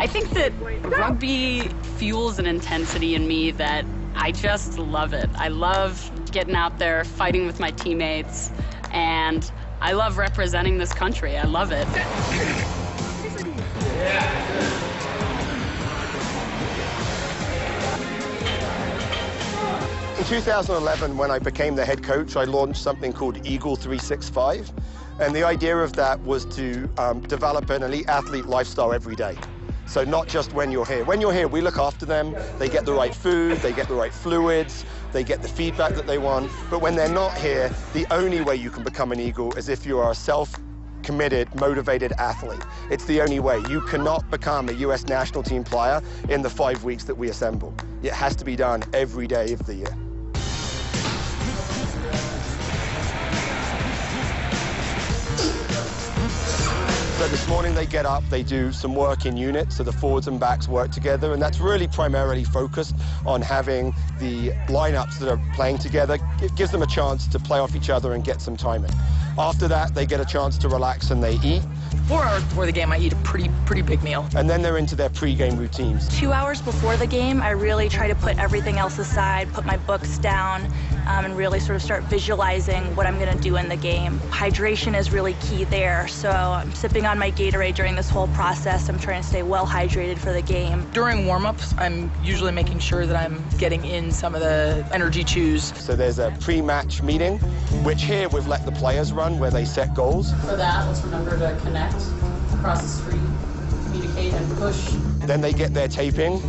I think that rugby fuels an intensity in me that I just love it. I love getting out there, fighting with my teammates, and I love representing this country. I love it. In 2011, when I became the head coach, I launched something called Eagle 365. And the idea of that was to develop an elite athlete lifestyle every day. So not just when you're here. When you're here, we look after them. They get the right food, they get the right fluids, they get the feedback that they want. But when they're not here, the only way you can become an Eagle is if you are a self-committed, motivated athlete. It's the only way. You cannot become a US national team player in the 5 weeks that we assemble. It has to be done every day of the year. So this morning they get up, they do some work in units, so the forwards and backs work together, and that's really primarily focused on having the lineups that are playing together. It gives them a chance to play off each other and get some timing. After that, they get a chance to relax and they eat. 4 hours before the game, I eat a pretty big meal. And then they're into their pre-game routines. 2 hours before the game, I really try to put everything else aside, put my books down, and really sort of start visualizing what I'm going to do in the game. Hydration is really key there, so I'm sipping on my Gatorade during this whole process. I'm trying to stay well hydrated for the game. During warm-ups, I'm usually making sure that I'm getting in some of the energy chews. So there's a pre-match meeting, which here we've let the players run, where they set goals. For that, let's remember to connect across the street, communicate, and push. Then they get their taping.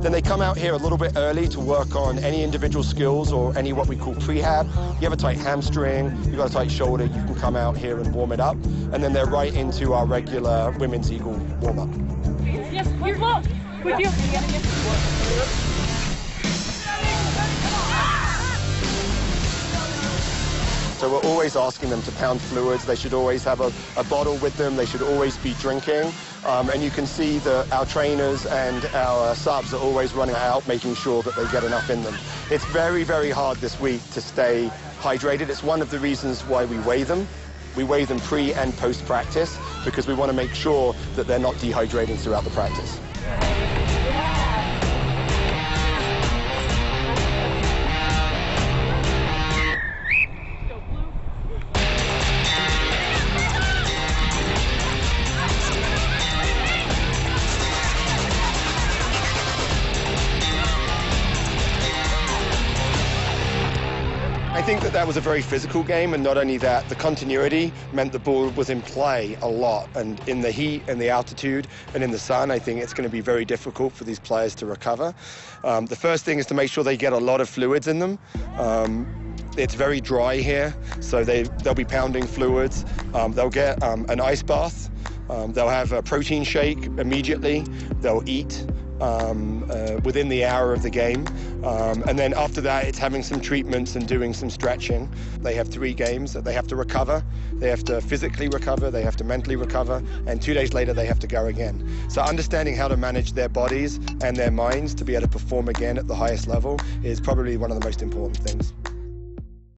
Then they come out here a little bit early to work on any individual skills or any what we call prehab. You have a tight hamstring, you've got a tight shoulder, you can come out here and warm it up. And then they're right into our regular Women's Eagle warm-up. Yes, here's love. With you. So we're always asking them to pound fluids. They should always have a bottle with them. They should always be drinking. And you can see that our trainers and our subs are always running out, making sure that they get enough in them. It's very, very hard this week to stay hydrated. It's one of the reasons why we weigh them. We weigh them pre and post-practice because we want to make sure that they're not dehydrating throughout the practice. I think that was a very physical game, and not only that, the continuity meant the ball was in play a lot, and in the heat and the altitude and in the sun, I think it's going to be very difficult for these players to recover. The first thing is to make sure they get a lot of fluids in them. It's very dry here, so they'll be pounding fluids. They'll get an ice bath. They'll have a protein shake immediately. They'll eat within the hour of the game. And then after that, it's having some treatments and doing some stretching. They have 3 games that they have to recover. They have to physically recover, they have to mentally recover, and 2 days later, they have to go again. So understanding how to manage their bodies and their minds to be able to perform again at the highest level is probably one of the most important things.